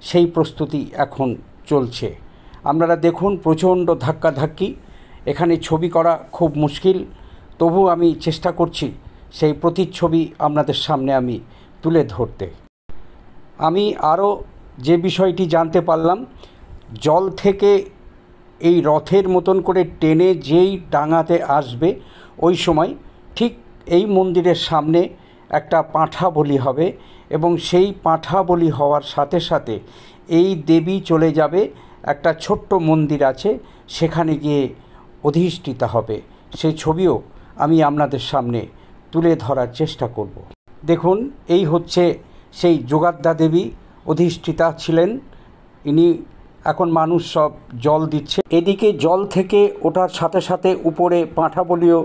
সেই প্রস্তুতি এখন চলছে। আপনারা দেখুন, প্রচণ্ড ধাক্কাধাক্কি, এখানে ছবি করা খুব মুশকিল, তবু আমি চেষ্টা করছি সেই প্রতিচ্ছবি আপনাদের সামনে আমি তুলে ধরতে। আমি আরও যে বিষয়টি জানতে পারলাম, জল থেকে এই রথের মতন করে টেনে যেই ডাঙাতে আসবে, ওই সময় ঠিক এই মন্দিরের সামনে একটা পাঁঠা বলি হবে এবং সেই পাঁঠা বলি হওয়ার সাথে সাথে এই দেবী চলে যাবে একটা ছোট্ট মন্দির আছে, সেখানে গিয়ে অধিষ্ঠিতা হবে। সেই ছবিও আমি আপনাদের সামনে তুলে ধরার চেষ্টা করব। দেখুন, এই হচ্ছে সেই যোগাদ্দা দেবী অধিষ্ঠিতা ছিলেন। ইনি এখন মানুষ সব জল দিচ্ছে, এদিকে জল থেকে ওঠার সাথে সাথে উপরে পাঁঠা বলিও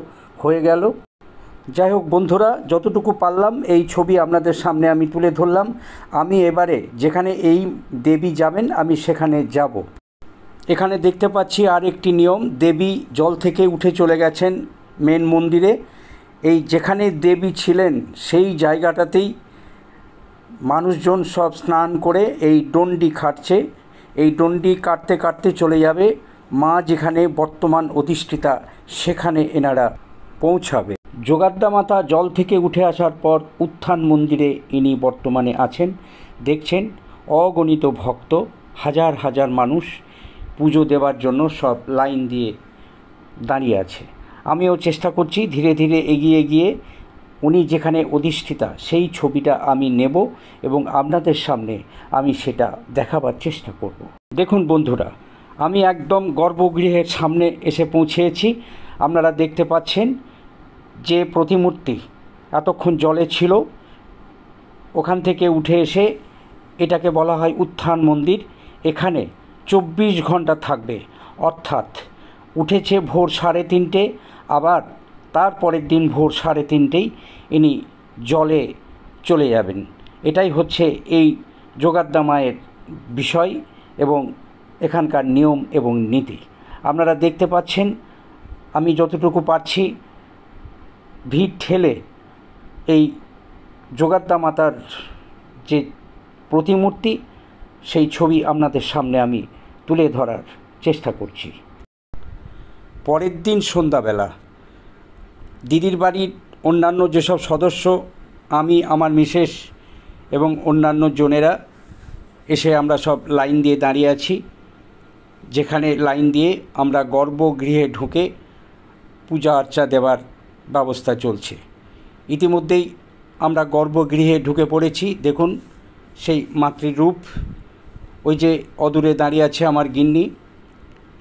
হয়ে গেল। যাই হোক বন্ধুরা, যতটুকু পারলাম এই ছবি আপনাদের সামনে আমি তুলে ধরলাম। আমি এবারে যেখানে এই দেবী যাবেন আমি সেখানে যাব। এখানে দেখতে পাচ্ছি আর একটি নিয়ম, দেবী জল থেকে উঠে চলে গেছেন মেন মন্দিরে। এই যেখানে দেবী ছিলেন সেই জায়গাটাতেই মানুষজন সব স্নান করে এই ডন্ডি খাটছে। এই ডন্ডি কাটতে কাটতে চলে যাবে মা যেখানে বর্তমান অধিষ্ঠিতা, সেখানে এনারা পৌঁছাবে। যোগাদ্দা মাতা জল থেকে উঠে আসার পর উত্থান মন্দিরে ইনি বর্তমানে আছেন। দেখছেন অগণিত ভক্ত, হাজার হাজার মানুষ পুজো দেওয়ার জন্য সব লাইন দিয়ে দাঁড়িয়ে আছে। আমিও চেষ্টা করছি ধীরে ধীরে এগিয়ে গিয়ে উনি যেখানে অধিষ্ঠিতা সেই ছবিটা আমি নেব এবং আপনাদের সামনে আমি সেটা দেখাবার চেষ্টা করব। দেখুন বন্ধুরা, আমি একদম গর্ভগৃহের সামনে এসে পৌঁছেছি। আপনারা দেখতে পাচ্ছেন যে প্রতিমূর্তি এতক্ষণ জলে ছিল, ওখান থেকে উঠে এসে এটাকে বলা হয় উত্থান মন্দির। এখানে 24 ঘন্টা থাকবে, অর্থাৎ উঠেছে ভোর 3:30, আবার তারপরের দিন ভোর 3:30 ইনি জলে চলে যাবেন। এটাই হচ্ছে এই যোগাদ্দা মায়ের বিষয় এবং এখানকার নিয়ম এবং নীতি। আপনারা দেখতে পাচ্ছেন আমি যতটুকু পারছি ভিড় ঠেলে এই যোগাদ্দা মাতার যে প্রতিমূর্তি সেই ছবি আপনাদের সামনে আমি তুলে ধরার চেষ্টা করছি। পরের দিন সন্ধ্যাবেলা দিদির বাড়ির অন্যান্য যেসব সদস্য, আমি, আমার মিসেস এবং অন্যান্য জনেরা এসে আমরা সব লাইন দিয়ে দাঁড়িয়ে আছি, যেখানে লাইন দিয়ে আমরা গর্ভগৃহে ঢুকে পূজা অর্চা দেওয়ার ব্যবস্থা চলছে। ইতিমধ্যেই আমরা গর্ভগৃহে ঢুকে পড়েছি। দেখুন সেই মাতৃরূপ, ওই যে অদূরে দাঁড়িয়ে আছে আমার গিন্নি,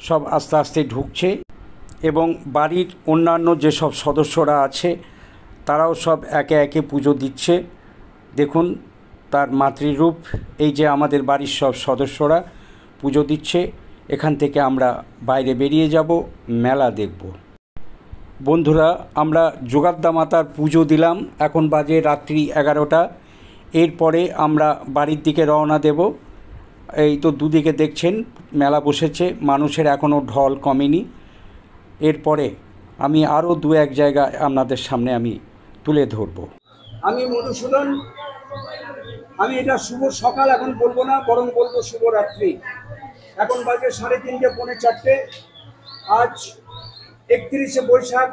সব আস্তে আস্তে ঢুকছে এবং বাড়ির অন্যান্য যেসব সদস্যরা আছে তারাও সব একে একে পুজো দিচ্ছে। দেখুন তার মাতৃরূপ, এই যে আমাদের বাড়ির সব সদস্যরা পুজো দিচ্ছে। এখান থেকে আমরা বাইরে বেরিয়ে যাব, মেলা দেখব। বন্ধুরা, আমরা যোগাদ্দা মাতার পুজো দিলাম, এখন বাজে রাত্রি 11টা। এরপরে আমরা বাড়ির দিকে রওনা দেব। এই তো দুদিকে দেখছেন মেলা বসেছে, মানুষের এখনও ঢল কমেনি। এরপরে আমি আরও 2-1 জায়গায় আপনাদের সামনে আমি তুলে ধরব। আমি মধুসূদন, আমি এটা শুভ সকাল এখন বলবো না, বরং বলবো শুভরাত্রি। এখন বাজে 3:30 পৌনে 4টে। আজ 31শে বৈশাখ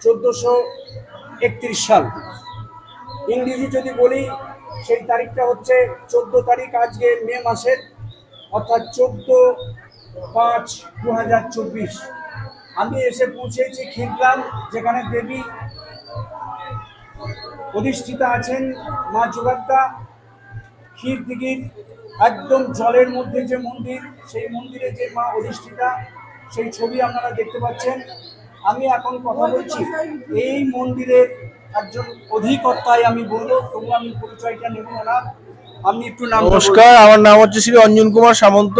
1431 সাল। ইংরেজি যদি বলি সেই তারিখটা হচ্ছে 14 তারিখ, আজকে মে মাসের, অর্থাৎ 14/5/2024। আমি এসে পৌঁছেছি ক্ষীরগ্রাম, যেখানে দেবী অধিষ্ঠিতা আছেন মা যোগাদ্দা। ক্ষীরদিঘির একদম জলের মধ্যে যে মন্দির, সেই মন্দিরে যে মা অধিষ্ঠিতা সেই ছবি আপনারা দেখতে পাচ্ছেন। আমি এখন কথা বলছি এই মন্দিরের একজন অধিকর্তায় আমি বলবো, তবু আমি পরিচয়টা নেব না। আপনি একটু নাম। নমস্কার, আমার নাম হচ্ছে শ্রী অঞ্জন কুমার সামন্ত।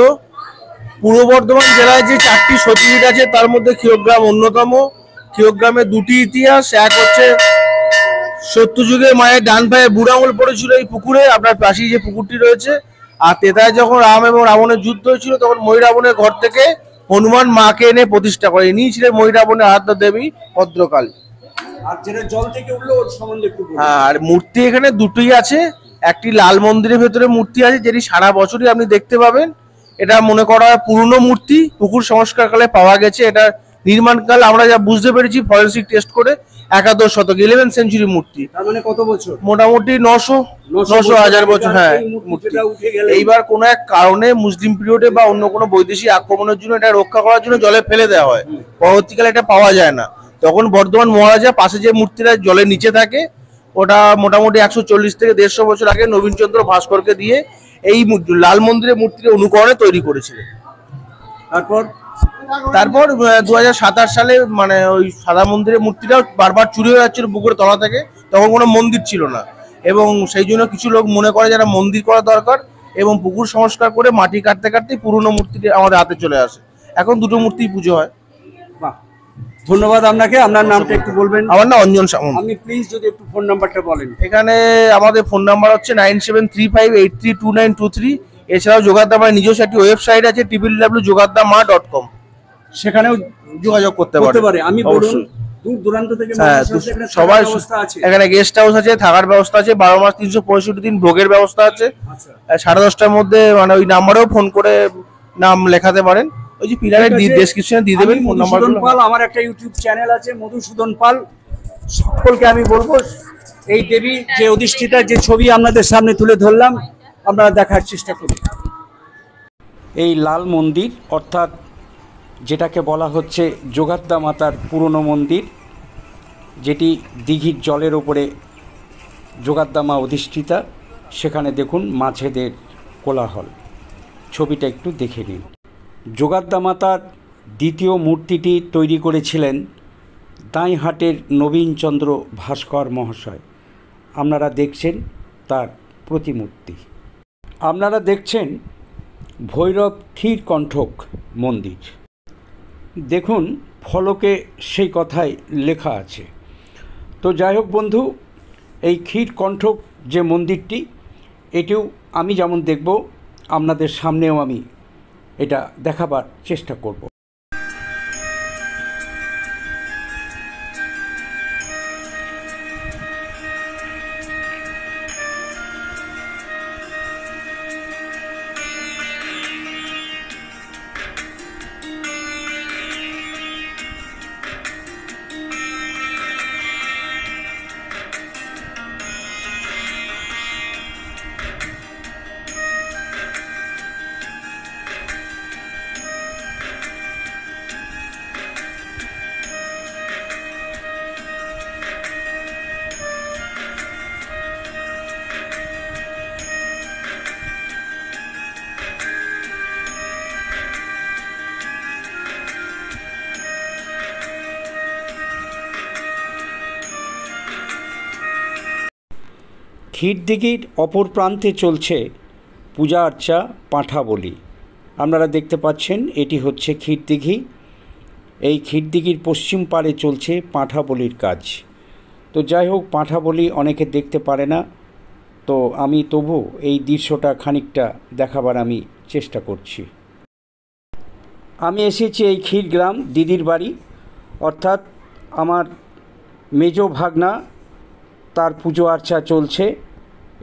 পূর্ব বর্ধমান জেলায় যে 4টি সতীপীঠ আছে তার মধ্যে ক্ষীরগ্রাম অন্যতম। ক্ষীরগ্রামে 2টি ইতিহাস। এক হচ্ছে সত্যযুগে মায়ের ডান পায়ে বুড়ো আঙুল পড়েছিল এই পুকুরে, আপনার পাশেই যে পুকুরটি রয়েছে। আর তেতায় যখন রাম এবং রাবণের যুদ্ধ হয়েছিল তখন মহিরাবণের ঘর থেকে হনুমান মাকে এনে প্রতিষ্ঠা করে। ইনি ছিলেন মহিরাবণের আরাধ্য দেবী ভদ্রকালী। আর যেটা জল থেকে উঠলো ওর সম্বন্ধে একটু বলুন। আর মূর্তি এখানে 2টোই আছে। একটি লাল মন্দিরের ভেতরে মূর্তি আছে, যেটি সারা বছরই আপনি দেখতে পাবেন। এটা মনে করা হয় পুরনো মূর্তি, পুকুর সংস্কারকালে পাওয়া গেছে। এটা নির্মাণকাল আমরা যা বুঝতে পেরেছি ফরেন্সিক টেস্ট করে 11 শতক 11th সেঞ্চুরি মূর্তি। তার মানে কত বছর? মোটামুটি 900-1000 বছর। হ্যাঁ, মূর্তি এইবার কোনো এক কারণে মুসলিম পিরিয়ডে বা অন্য কোনো বৈদেশিক আক্রমণের জন্য এটা রক্ষা করার জন্য জলে ফেলে দেওয়া হয়। পরবর্তীকালে এটা পাওয়া যায় না। তখন বর্ধমান মহারাজা পাশে যে মূর্তিটা জলের নিচে থাকে ওটা মোটামুটি 140 থেকে 150 বছর আগে নবীনচন্দ্র ভাস্করকে দিয়ে এই লাল মন্দিরের মূর্তির অনুকরণে তৈরি করেছিলেন। তারপর 2027 সালে মানে ওই সাদা মন্দিরের মূর্তিটাও বারবার চুরি হয়ে যাচ্ছিল পুকুরের তলা থেকে। তখন কোনো মন্দির ছিল না এবং সেই জন্য কিছু লোক মনে করে যারা মন্দির করা দরকার এবং পুকুর সংস্কার করে মাটি কাটতে কাটতে পুরনো মূর্তিটি আমাদের হাতে চলে আসে। এখন 2টো মূর্তিই পুজো হয়। ধন্যবাদ আপনাকে। আপনার নামটা একটু বলবেন? আমার নাম অঞ্জন সামন্ত। আপনি প্লিজ যদি একটু ফোন নাম্বারটা বলেন। এখানে আমাদের ফোন নাম্বার হচ্ছে 9735832923। এছাড়াও যোগাদ্দা মায়ের নিজস্ব একটি ওয়েবসাইট আছে www.jogaddama.com, সেখানেও যোগাযোগ করতে পারে। আমি অবশ্যই দূর দূরান্ত থেকে সবাই এখানে গেস্ট হাউস আছে, থাকার ব্যবস্থা আছে, 12 মাস 365 দিন ভোগের ব্যবস্থা আছে। 10:30টার মধ্যে মানে ওই নাম্বারেও ফোন করে নাম লেখাতে পারেন। ওই যে পিলারের ডেসক্রিপশনে দিয়ে দেবেন ফোন নাম্বার। মধুসূদন পাল, আমার একটা ইউটিউব চ্যানেল আছে মধুসূদন পাল। সকলকে আমি বলবো এই দেবী যে অধিষ্ঠিতার যে ছবি আপনাদের সামনে তুলে ধরলাম আপনারা দেখার চেষ্টা করুন। এই লাল মন্দির অর্থাৎ যেটাকে বলা হচ্ছে যোগাদ্দা মাতার পুরনো মন্দির, যেটি দিঘির জলের ওপরে যোগাদ্দা মা অধিষ্ঠিতা। সেখানে দেখুন মাছেদের কোলাহল। ছবিটা একটু দেখে নিন। যোগাদ্দা মাতার দ্বিতীয় মূর্তিটি তৈরি করেছিলেন দাঁইহাটের নবীনচন্দ্র ভাস্কর মহাশয়। আপনারা দেখছেন তার প্রতিমূর্তি। আপনারা দেখছেন ভৈরব ক্ষীরকণ্ঠক মন্দির। দেখুন ফলকে সেই কথাই লেখা আছে। তো যাই হোক বন্ধু, এই ক্ষীরকণ্ঠক যে মন্দিরটি, এটিও আমি যেমন দেখব, আপনাদের সামনেও আমি এটা দেখাবার চেষ্টা করব। ক্ষীরদিঘির অপর প্রান্তে চলছে পূজা আর্চা, পাঁঠা বলি। আপনারা দেখতে পাচ্ছেন এটি হচ্ছে ক্ষীরদিঘি। এই ক্ষীরদিঘির পশ্চিম পাড়ে চলছে পাঁঠা বলির কাজ। তো যাই হোক, পাঁঠা বলি অনেকে দেখতে পারে না, তো আমি তবু এই দৃশ্যটা খানিকটা দেখাবার আমি চেষ্টা করছি। আমি এসেছি এই ক্ষীরগ্রাম দিদির বাড়ি, অর্থাৎ আমার মেজো ভাগনা, তার পুজো আর্চা চলছে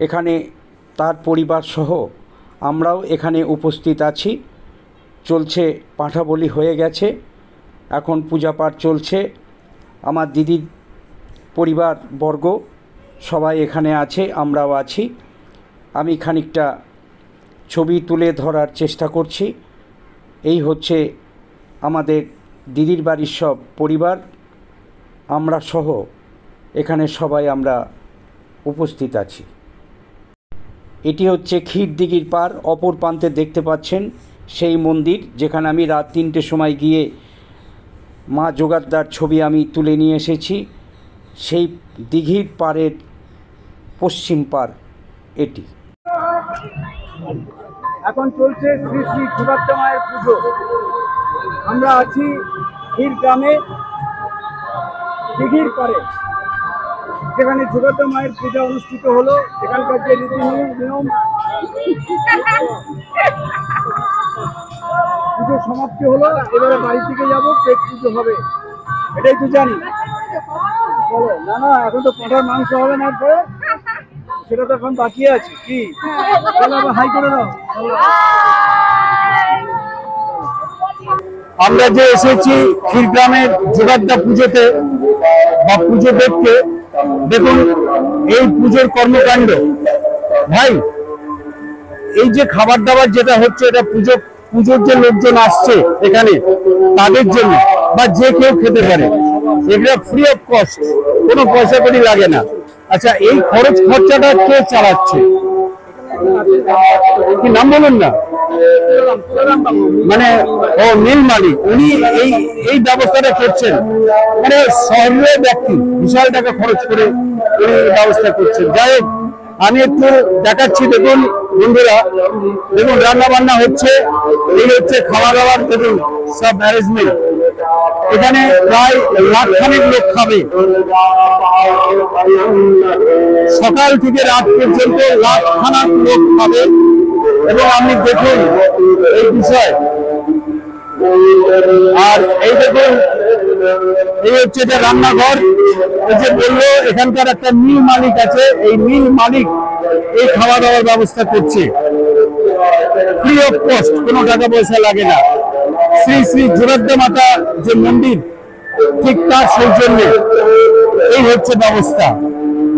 এখানে। তার পরিবার সহ আমরাও এখানে উপস্থিত আছি। চলছে পাঁঠা বলি, হয়ে গেছে, এখন পূজা পাঠ চলছে। আমার দিদির পরিবারবর্গ সবাই এখানে আছে, আমরাও আছি। আমি খানিকটা ছবি তুলে ধরার চেষ্টা করছি। এই হচ্ছে আমাদের দিদির বাড়ির সব পরিবার, আমরা সহ এখানে সবাই আমরা উপস্থিত আছি। এটি হচ্ছে ক্ষীরদিঘির পার। অপর প্রান্তে দেখতে পাচ্ছেন সেই মন্দির যেখানে আমি রাত 3টের সময় গিয়ে মা যোগাদ্দার ছবি আমি তুলে নিয়ে এসেছি। সেই দিঘির পাড়ের পশ্চিম পার এটি। এখন চলছে শ্রী শ্রী যোগাদ্দা মায়ের পুজো। আমরা আছি ক্ষীরগ্রামে দিঘির পাড়ে, যেখানে যোগাদ্দা মায়ের পূজা অনুষ্ঠিত হলো। এখানকার যে রীতি নিয়ম, পুজো সমাপ্তি হলো। এবারে বাড়ি থেকে যাবো, পেট পুজো হবে, এটাই তো জানি। বলো না, না এখন তো পাঁঠার মাংস হবে না, পরে সেটা তো এখন বাকি আছে। কি হাই করে দাও। আমরা যে এসেছি ক্ষীরগ্রামের যোগাদ্দা পুজোতে বা পুজো দেখতে, দেখুন এই পুজোর কর্মকাণ্ড। ভাই, এই যে খাবার দাবার যেটা হচ্ছে, এটা পুজোর যে লোকজন আসছে এখানে তাদের জন্য, বা যে কেউ খেতে পারে, এটা ফ্রি অফ কস্ট, কোনো পয়সা কড়ি লাগে না। আচ্ছা, এই খরচাটা কে চালাচ্ছে? কি নাম বলুন না, মানে ও মিল মালিক, উনি এই ব্যবস্থাটা করছেন। মানে শহরের ব্যক্তি বিশাল টাকা খরচ করে উনি ব্যবস্থা করছেন। যাই হোক, আমি একটু দেখাচ্ছি। দেখুন বন্ধুরা, দেখুন রান্না বান্না হচ্ছে, এই হচ্ছে খাওয়া দাওয়ার দেখুন সব অ্যারেঞ্জমেন্ট। এখানে প্রায় লাখখানেক লোক খাবে, সকাল থেকে রাত পর্যন্ত লাখখানেক লোক খাবে। এবং আপনি দেখুন এই বিষয়। আর এই দেখুন, এই হচ্ছে এটা রান্নাঘর। এই যে বললো এখানকার একটা মিল মালিক আছে, এই মিল মালিক এই খাওয়া দাওয়ার ব্যবস্থা করছে ফ্রি অফ কস্ট, কোনো টাকা পয়সা লাগে না। শ্রী শ্রী যোগাদ্দা মাতা যে মন্দির, ঠিক তার সৌজন্যে এই হচ্ছে ব্যবস্থা।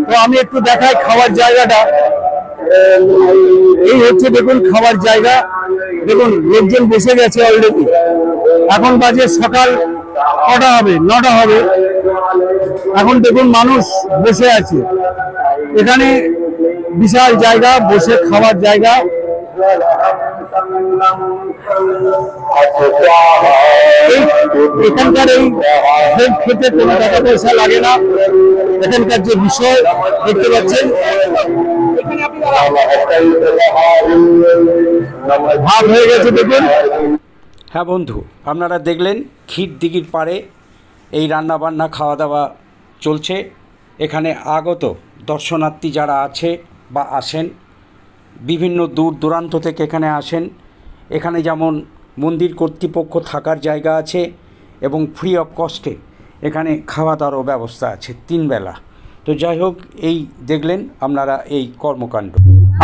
তো আমি একটু দেখাই খাওয়ার জায়গাটা। এই হচ্ছে দেখুন খাওয়ার জায়গা। দেখুন লোকজন বসে গেছে অলরেডি। এখন বাজে সকাল কটা হবে, 9টা হবে। এখন দেখুন মানুষ বসে আছে। এখানে বিশাল জায়গা, বসে খাওয়ার জায়গা। এখানকার এই খেতে কোনো টাকা পয়সা লাগে না। এখানকার যে বিষয় দেখতে পাচ্ছেন, ভাব হয়ে গেছে দেখুন। হ্যাঁ বন্ধু, আপনারা দেখলেন ক্ষীর দিঘির পাড়ে এই রান্না বান্না খাওয়া দাওয়া চলছে। এখানে আগত দর্শনার্থী যারা আছে বা আসেন, বিভিন্ন দূর দূরান্ত থেকে এখানে আসেন। এখানে যেমন মন্দির কর্তৃপক্ষ থাকার জায়গা আছে এবং ফ্রি অফ কস্টে এখানে খাওয়া দাওয়ারও ব্যবস্থা আছে 3 বেলা। তো যাই হোক, এই দেখলেন আপনারা এই কর্মকাণ্ড।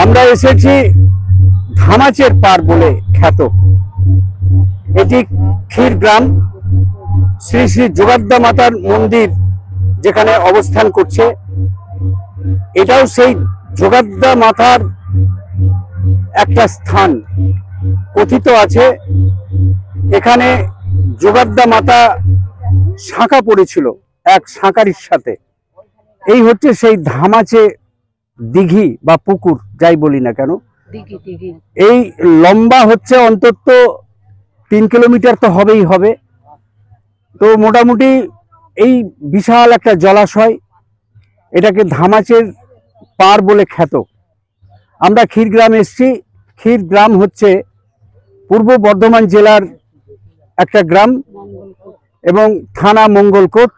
আমরা এসেছি ধামাচের পাড় বলে খ্যাত। এটি ক্ষীরগ্রাম, শ্রী শ্রী যোগাদ্দা মাতার মন্দির যেখানে অবস্থান করছে। এটাও সেই যোগাদ্দা মাতার একটা স্থান। কথিত আছে এখানে যোগাদ্দা মাতা শাঁখা পড়েছিল এক শাঁখারির সাথে। এই হচ্ছে সেই ধামাচে দিঘি বা পুকুর, যাই বলি না কেন। এই লম্বা হচ্ছে অন্তত 3 কিলোমিটার তো হবেই হবে। তো মোটামুটি এই বিশাল একটা জলাশয়, এটাকে ধামাচের পাড় বলে খ্যাত। আমরা ক্ষীরগ্রাম এসেছি। ক্ষীরগ্রাম হচ্ছে পূর্ব বর্ধমান জেলার একটা গ্রাম এবং থানা মঙ্গলকোট,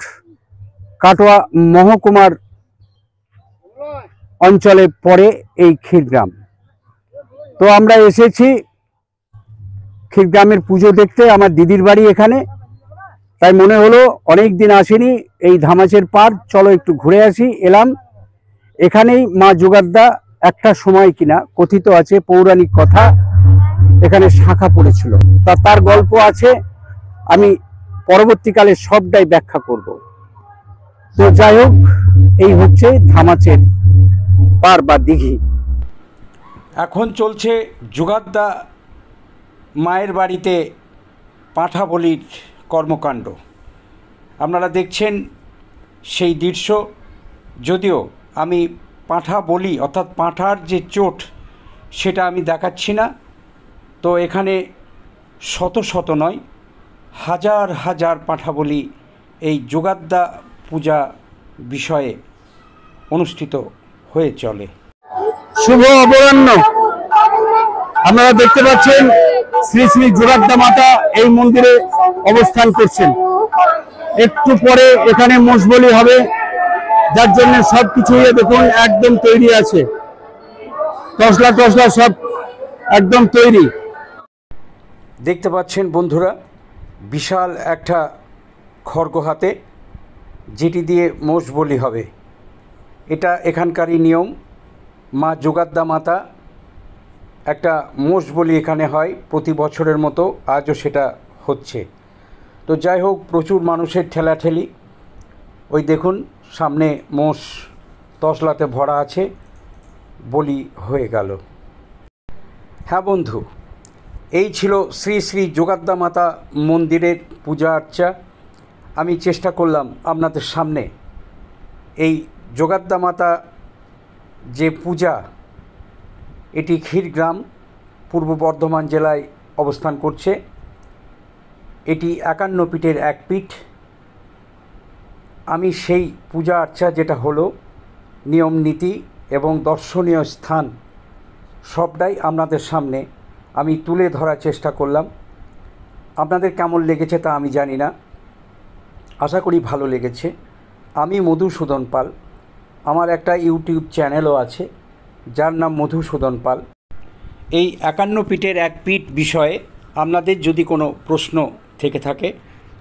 কাটোয়া মহকুমার অঞ্চলে পড়ে এই ক্ষীরগ্রাম। তো আমরা এসেছি ক্ষীরগ্রামের পুজো দেখতে। আমার দিদির বাড়ি এখানে, তাই মনে হলো অনেক দিন আসেনি, এই ধামাচের পাড় চলো একটু ঘুরে আসি। এলাম। এখানেই মা যোগাদ্দা একটা সময় কিনা কথিত আছে, পৌরাণিক কথা, এখানে শাঁখা পড়েছিল। তার গল্প আছে, আমি পরবর্তীকালে সবটাই ব্যাখ্যা করব। তো যাই হোক, এই হচ্ছে ধামাচের পাড় বা দিঘি। এখন চলছে যোগাদ্দা মায়ের বাড়িতে পাঁঠা বলির কর্মকাণ্ড। আপনারা দেখছেন সেই দৃশ্য। যদিও আমি পাঁঠা বলি অর্থাৎ পাঁঠার যে চোট সেটা আমি দেখাচ্ছি না। তো এখানে শত শত নয়, হাজার হাজার পাঁঠা বলি এই যোগাদ্দা পূজা বিষয়ে অনুষ্ঠিত হয়ে চলে। শুভ অপরাহ্ন। আপনারা দেখতে পাচ্ছেন শ্রী শ্রী যোগাদ্দা মাতা এই মন্দিরে অবস্থান করছেন। একটু পরে এখানে মোষবলি হবে, যার জন্য সবকিছু দেখুন একদম তৈরি আছে। তসলা টসলা সব একদম তৈরি। দেখতে পাচ্ছেন বন্ধুরা, বিশাল একটা খড়গ হাতে, যেটি দিয়ে মোষ বলি হবে। এটা এখানকারই নিয়ম। মা যোগাদ্দা মাতা একটা মোষ বলি এখানে হয় প্রতি বছরের মতো, আজও সেটা হচ্ছে। তো যাই হোক, প্রচুর মানুষের ঠেলাঠেলি। ওই দেখুন সামনে মোষ তসলাতে ভরা আছে, বলি হয়ে গেল। হ্যাঁ বন্ধু, এই ছিল শ্রী শ্রী যোগাদ্দা মাতা মন্দিরের পূজা আর্চা। আমি চেষ্টা করলাম আপনাদের সামনে এই যোগাদ্দা মাতা যে পূজা, এটি ক্ষীরগ্রাম পূর্ব বর্ধমান জেলায় অবস্থান করছে। এটি 51 পীঠের এক পীঠ। আমি সেই পূজা আর্চা যেটা হলো, নিয়ম নীতি এবং দর্শনীয় স্থান সবটাই আপনাদের সামনে আমি তুলে ধরার চেষ্টা করলাম। আপনাদের কেমন লেগেছে তা আমি জানি না, আশা করি ভালো লেগেছে। আমি মধুসূদন পাল। আমার একটা ইউটিউব চ্যানেলও আছে যার নাম মধুসূদন পাল। এই 51 পীঠের এক পীঠ বিষয়ে আপনাদের যদি কোনো প্রশ্ন থেকে থাকে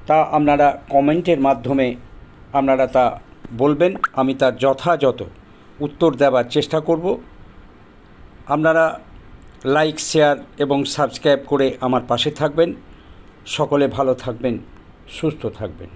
তা আপনারা কমেন্টের মাধ্যমে আপনারা তা বলবেন, আমি তার যথাযথ উত্তর দেওয়ার চেষ্টা করব। আপনারা লাইক, শেয়ার এবং সাবস্ক্রাইব করে আমার পাশে থাকবেন। সকলে ভালো থাকবেন, সুস্থ থাকবেন।